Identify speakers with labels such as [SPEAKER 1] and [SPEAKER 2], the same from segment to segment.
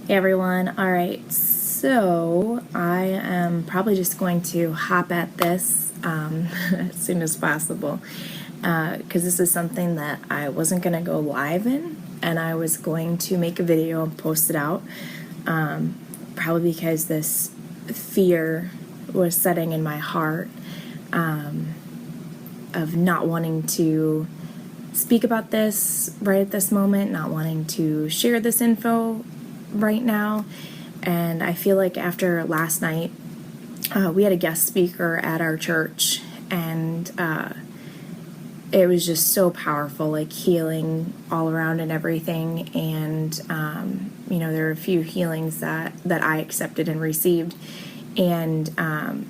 [SPEAKER 1] Hey everyone, alright, so I am probably just going to hop at this as soon as possible because this is something that I wasn't going to go live in, and I was going to make a video and post it out, probably because this fear was setting in my heart of not wanting to speak about this right at this moment, not wanting to share this info right now. And I feel like after last night, we had a guest speaker at our church, and it was just so powerful, like healing all around and everything. And there were a few healings that I accepted and received. And the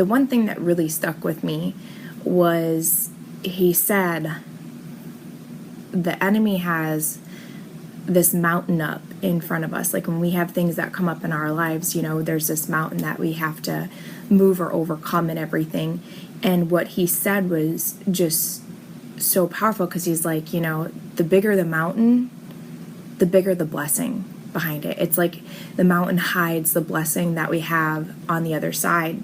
[SPEAKER 1] one thing that really stuck with me was he said the enemy has this mountain up in front of us. Like when we have things that come up in our lives, there's this mountain that we have to move or overcome and everything. And what he said was just so powerful, because he's like, the bigger the mountain, the bigger the blessing behind it. It's like the mountain hides the blessing that we have on the other side.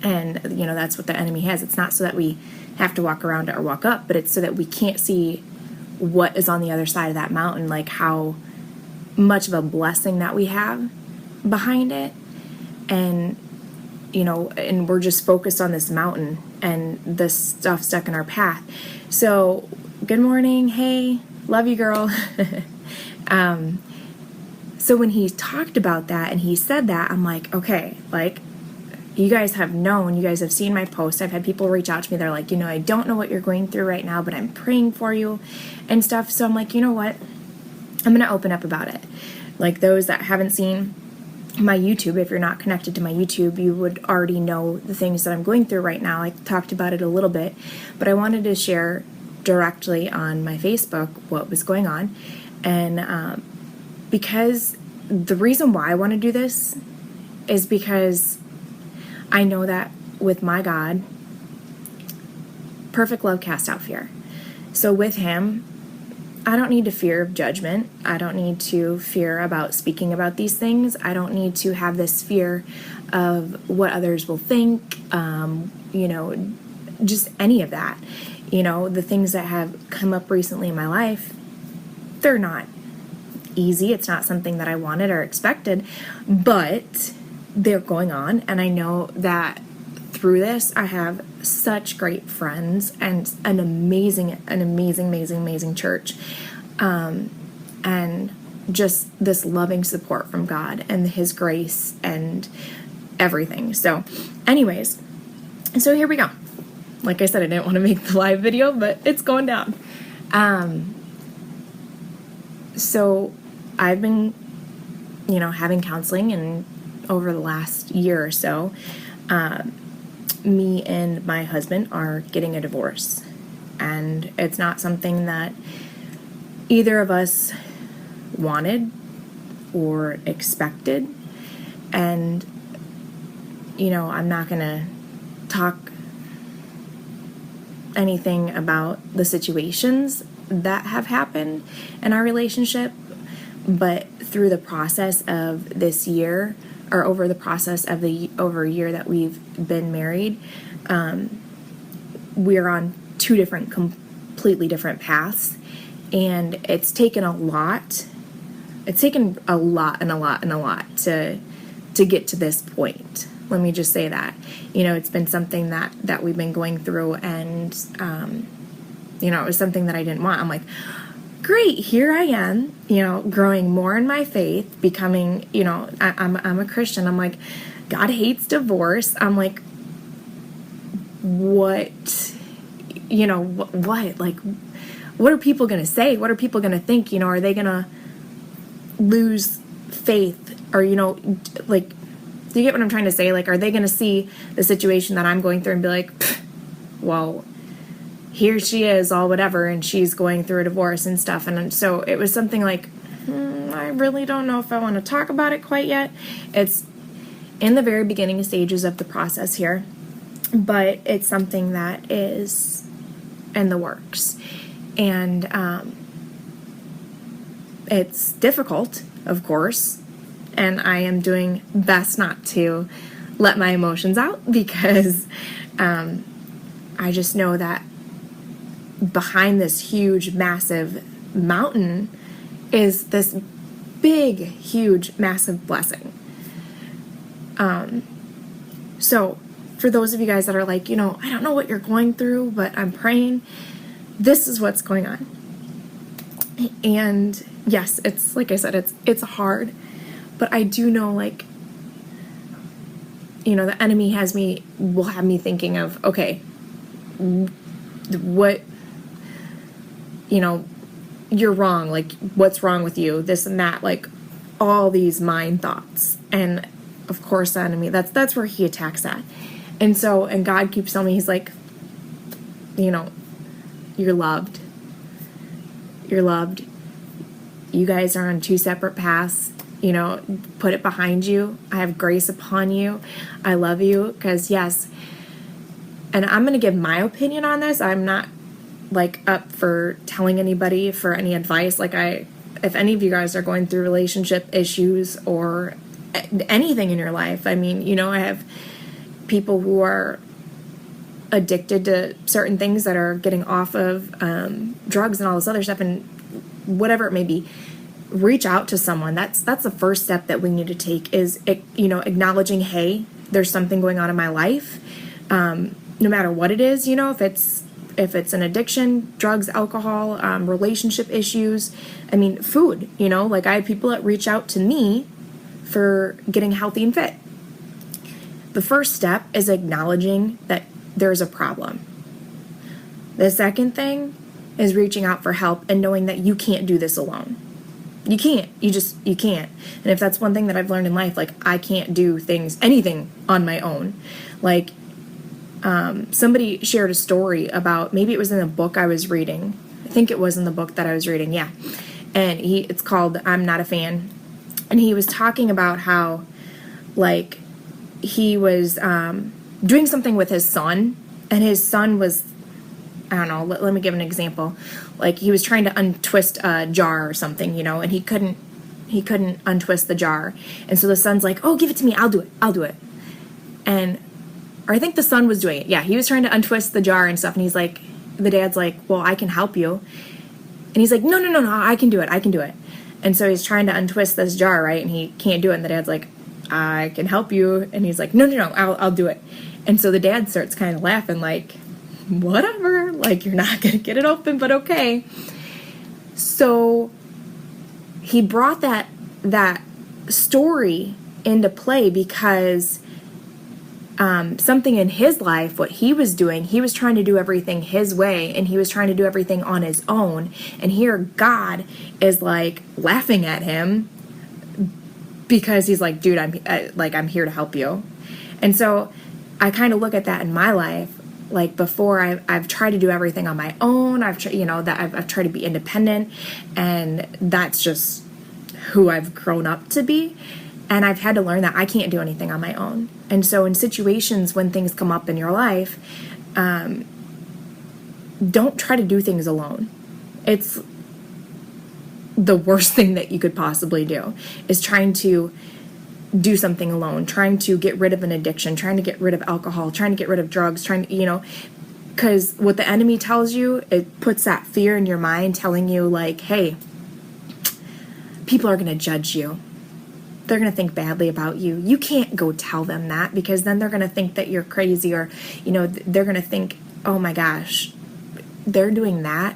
[SPEAKER 1] And, that's what the enemy has. It's not so that we have to walk around it or walk up, but it's so that we can't see what is on the other side of that mountain, like how much of a blessing that we have behind it. And and we're just focused on this mountain and this stuff stuck in our path. So good morning. Hey, love you, girl. So when he talked about that and he said that, I'm like, okay, like, you guys have known, you guys have seen my posts. I've had people reach out to me. They're like, I don't know what you're going through right now, but I'm praying for you and stuff. So I'm like, you know what? I'm going to open up about it. Like those that haven't seen my YouTube, if you're not connected to my YouTube, you would already know the things that I'm going through right now. I talked about it a little bit, but I wanted to share directly on my Facebook what was going on. And because the reason why I want to do this is because I know that with my God, perfect love casts out fear. So with him, I don't need to fear of judgment. I don't need to fear about speaking about these things. I don't need to have this fear of what others will think, just any of that. The things that have come up recently in my life, they're not easy. It's not something that I wanted or expected, but they're going on. And I know that through this, I have such great friends and an amazing church. And just this loving support from God and his grace and everything. So anyways, so here we go. Like I said, I didn't want to make the live video, but it's going down. So I've been, having counseling, and over the last year or so, me and my husband are getting a divorce. And it's not something that either of us wanted or expected. And, I'm not going to talk anything about the situations that have happened in our relationship, but through the process of this year, or over the process of over a year that we've been married, we're on two completely different paths, and it's taken a lot. It's taken a lot to get to this point. Let me just say that. It's been something that we've been going through, and it was something that I didn't want. I'm like, great, here I am, growing more in my faith, becoming, I'm a Christian. I'm like, God hates divorce. I'm like, what, what, like, what are people going to say? What are people going to think? Are they going to lose faith? Or, like, do you get what I'm trying to say? Like, are they going to see the situation that I'm going through and be like, well, here she is, all whatever, and she's going through a divorce and stuff. And so it was something like, I really don't know if I want to talk about it quite yet. It's in the very beginning stages of the process here, but it's something that is in the works. And It's difficult, of course, and I am doing best not to let my emotions out, because I just know that behind this huge, massive mountain is this big, huge, massive blessing. So for those of you guys that are like, I don't know what you're going through, but I'm praying, this is what's going on. And yes, it's like I said, it's hard, but I do know, like, the enemy will have me thinking of, okay, what, you're wrong, like, what's wrong with you, this and that, like, all these mind thoughts. And of course the enemy, that's where he attacks at. And God keeps telling me, he's like, you're loved. You're loved. You guys are on two separate paths. Put it behind you. I have grace upon you. I love you. Because yes, and I'm going to give my opinion on this. I'm not like up for telling anybody for any advice. Like if any of you guys are going through relationship issues or anything in your life, I mean, I have people who are addicted to certain things that are getting off of drugs and all this other stuff, and whatever it may be, reach out to someone. That's the first step that we need to take, is acknowledging, hey, there's something going on in my life, no matter what it is. If it's an addiction, drugs, alcohol, relationship issues, I mean, food. Like, I have people that reach out to me for getting healthy and fit. The first step is acknowledging that there's a problem. The second thing is reaching out for help and knowing that you can't do this alone. You can't. You can't. And if that's one thing that I've learned in life, like, I can't do anything on my own. Like, somebody shared a story about, maybe it was in a book I was reading. I think it was in the book that I was reading, yeah. And it's called I'm Not a Fan. And he was talking about how, like, he was doing something with his son, and his son was, I don't know, let me give an example. Like, he was trying to untwist a jar or something, and he couldn't untwist the jar. And so the son's like, oh, give it to me, I'll do it. Or I think the son was doing it. Yeah, he was trying to untwist the jar and stuff, and the dad's like, well, I can help you. And he's like, no, I can do it. And so he's trying to untwist this jar, right? And he can't do it, and the dad's like, I can help you. And he's like, no, I'll do it. And so the dad starts kind of laughing, like, whatever, like, you're not going to get it open, but okay. So he brought that story into play because something in his life, what he was doing, he was trying to do everything his way, and he was trying to do everything on his own. And here God is like laughing at him because he's like, dude, I'm here to help you. And so I kind of look at that in my life. Like, before, I've tried to do everything on my own. I've tried to be independent, and that's just who I've grown up to be. And I've had to learn that I can't do anything on my own. And so in situations when things come up in your life, don't try to do things alone. It's the worst thing that you could possibly do, is trying to do something alone, trying to get rid of an addiction, trying to get rid of alcohol, trying to get rid of drugs, because what the enemy tells you, it puts that fear in your mind, telling you, like, hey, people are going to judge you. They're going to think badly about you. You can't go tell them that, because then they're going to think that you're crazy, or, they're going to think, oh my gosh, they're doing that,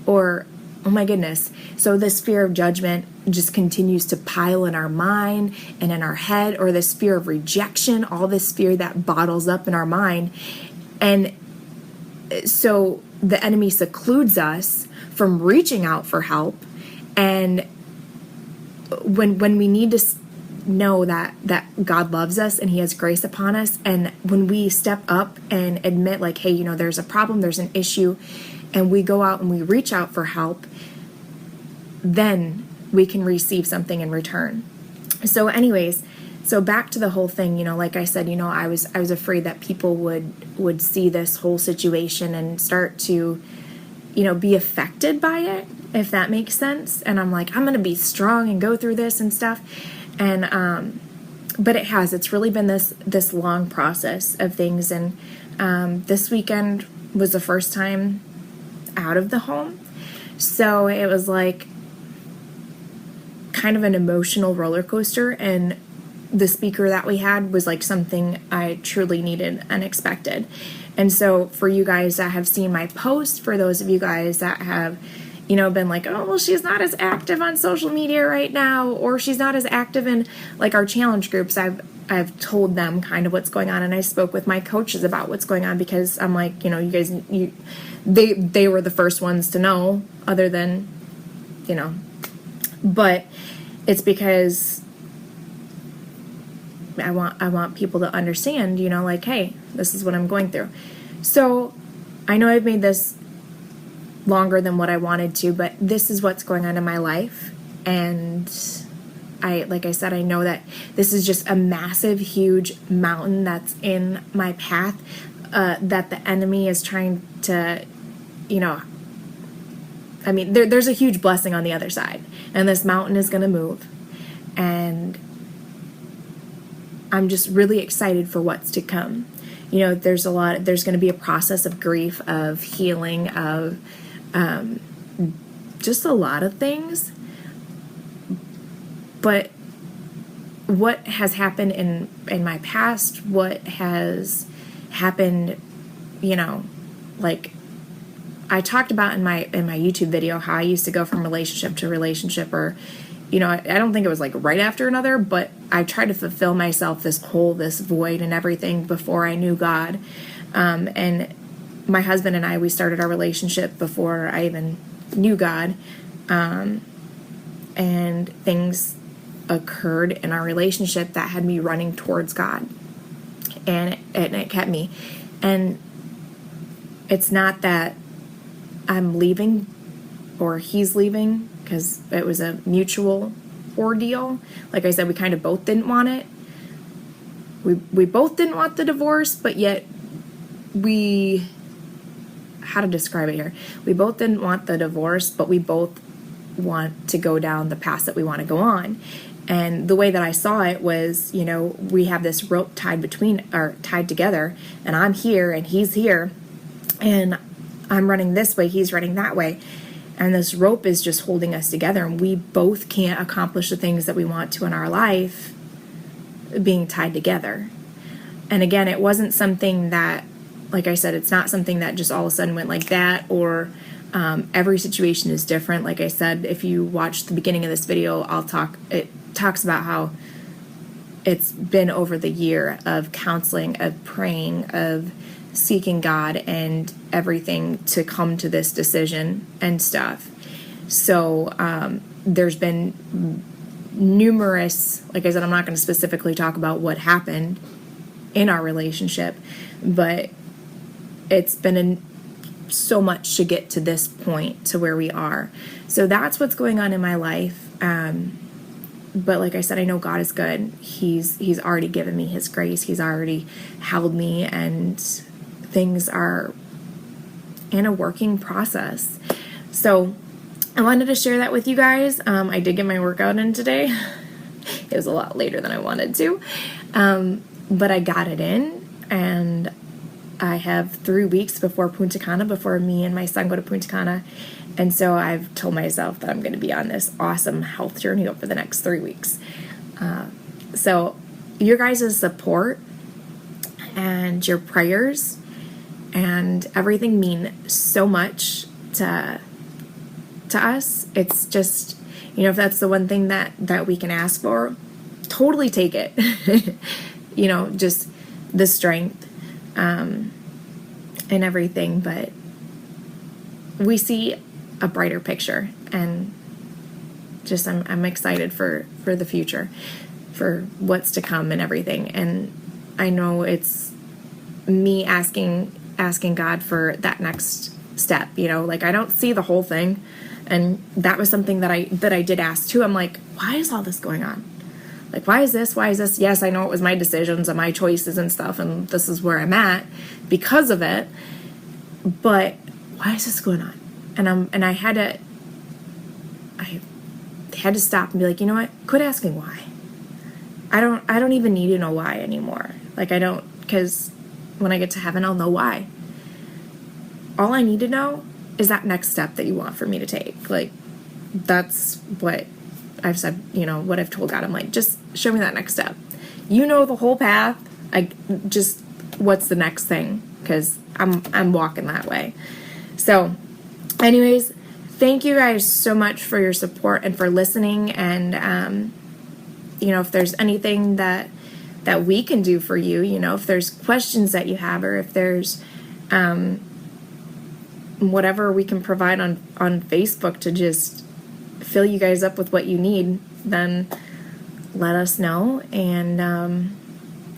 [SPEAKER 1] or, oh my goodness. So this fear of judgment just continues to pile in our mind and in our head, or this fear of rejection, all this fear that bottles up in our mind. And so the enemy secludes us from reaching out for help. And when we need to know that God loves us and he has grace upon us, and when we step up and admit, like, hey, there's a problem, there's an issue, and we go out and we reach out for help, then we can receive something in return. So anyways, so back to the whole thing, like I said, I was afraid that people would see this whole situation and start to, be affected by it. if that makes sense. And I'm like, I'm going to be strong and go through this and stuff. And, but it's really been this long process of things. And, this weekend was the first time out of the home. So it was like kind of an emotional roller coaster. And the speaker that we had was like something I truly needed and expected. And so for you guys that have seen my post, for those of you guys that have, been like, oh, well, she's not as active on social media right now, or she's not as active in like our challenge groups, I've told them kind of what's going on, and I spoke with my coaches about what's going on, because I'm like, you guys, they were the first ones to know, other than, but it's because I want people to understand, like, hey, this is what I'm going through. So I know I've made this longer than what I wanted to, but this is what's going on in my life. And like I said, I know that this is just a massive, huge mountain that's in my path, that the enemy is trying to, there's a huge blessing on the other side, and this mountain is going to move. And I'm just really excited for what's to come. There's going to be a process of grief, of healing, of just a lot of things. But what has happened in my past, what has happened, like I talked about in my YouTube video, how I used to go from relationship to relationship, or I don't think it was like right after another, but I tried to fulfill myself, this void and everything, before I knew God. And my husband and I, we started our relationship before I even knew God. And things occurred in our relationship that had me running towards God. And it kept me. And it's not that I'm leaving or he's leaving, because it was a mutual ordeal. Like I said, we kind of both didn't want it. We both didn't want the divorce, but yet how to describe it here? We both didn't want the divorce, but we both want to go down the path that we want to go on. And the way that I saw it was, we have this rope tied together, and I'm here and he's here, and I'm running this way, he's running that way. And this rope is just holding us together, and we both can't accomplish the things that we want to in our life being tied together. And again, it wasn't something that, like I said, it's not something that just all of a sudden went like that, or every situation is different. Like I said, if you watch the beginning of this video, it talks about how it's been over the year of counseling, of praying, of seeking God and everything to come to this decision and stuff. So there's been numerous, like I said, I'm not going to specifically talk about what happened in our relationship, but it's been so much to get to this point, to where we are. So that's what's going on in my life. But like I said, I know God is good. He's already given me his grace. He's already held me, and things are in a working process. So I wanted to share that with you guys. I did get my workout in today. It was a lot later than I wanted to. But I got it in, and I have 3 weeks before Punta Cana, before me and my son go to Punta Cana. And so I've told myself that I'm going to be on this awesome health journey over the next 3 weeks. So your guys' support and your prayers and everything mean so much to us. It's just, if that's the one thing that we can ask for, totally take it. Just the strength and everything. But we see a brighter picture, and just I'm excited for the future, for what's to come and everything. And I know it's me asking God for that next step. Like, I don't see the whole thing, and that was something that I did ask too. I'm like, why is all this going on? Like, why is this? Yes, I know it was my decisions and my choices and stuff, and this is where I'm at because of it. But why is this going on? And I had to I had to stop and be like, you know what? Quit asking why. I don't even need to know why anymore. Like, I don't, because when I get to heaven, I'll know why. All I need to know is that next step that you want for me to take. Like, that's what I've said, you know, what I've told God. I'm like, just show me that next step. You know the whole path. I just, what's the next thing? Because I'm walking that way. So, anyways, thank you guys so much for your support and for listening. And, you know, if there's anything that we can do for you, you know, if there's questions that you have, or if there's whatever we can provide on Facebook to just fill you guys up with what you need, then let us know. And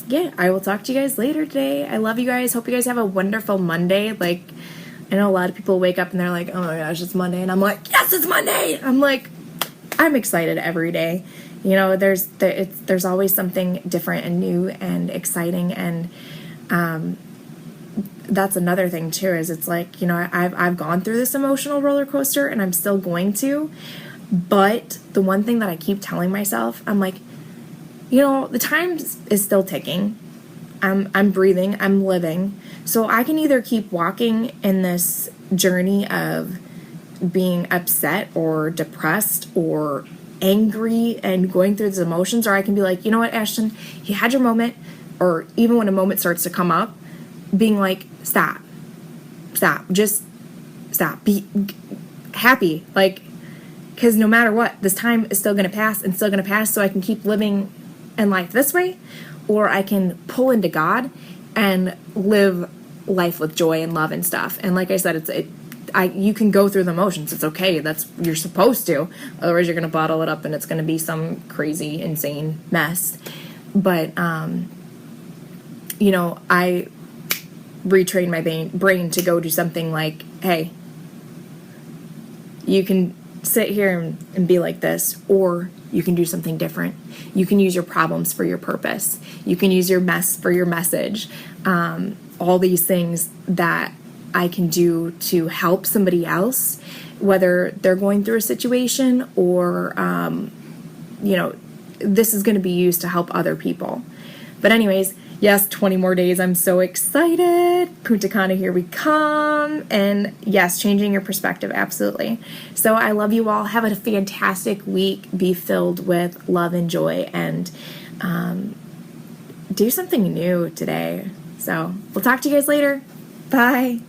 [SPEAKER 1] yeah, I will talk to you guys later today. I love you guys. Hope you guys have a wonderful Monday. Like, I know a lot of people wake up and they're like, oh my gosh, it's Monday. And I'm like, yes, it's Monday. I'm like, I'm excited every day. You know, there's always something different and new and exciting. And that's another thing too, is it's like, you know, I've gone through this emotional roller coaster and I'm still going to. But the one thing that I keep telling myself, I'm like, you know, the time is still ticking. I'm breathing, I'm living. So I can either keep walking in this journey of being upset or depressed or angry and going through these emotions, or I can be like, you know what, Ashton, you had your moment. Or even when a moment starts to come up, being like, stop, just stop, be happy. Like, because no matter what, this time is still going to pass and still going to pass. So I can keep living in life this way, or I can pull into God and live life with joy and love and stuff. And like I said, you can go through the motions. It's okay. You're supposed to. Otherwise, you're going to bottle it up and it's going to be some crazy, insane mess. But, you know, I retrain my brain to go do something like, hey, you can sit here and be like this, or you can do something different. You can use your problems for your purpose. You can use your mess for your message. All these things that I can do to help somebody else, whether they're going through a situation or, you know, this is going to be used to help other people. But anyways, yes, 20 more days. I'm so excited. Punta Cana, here we come. And yes, changing your perspective, absolutely. So I love you all. Have a fantastic week. Be filled with love and joy, and do something new today. So we'll talk to you guys later. Bye.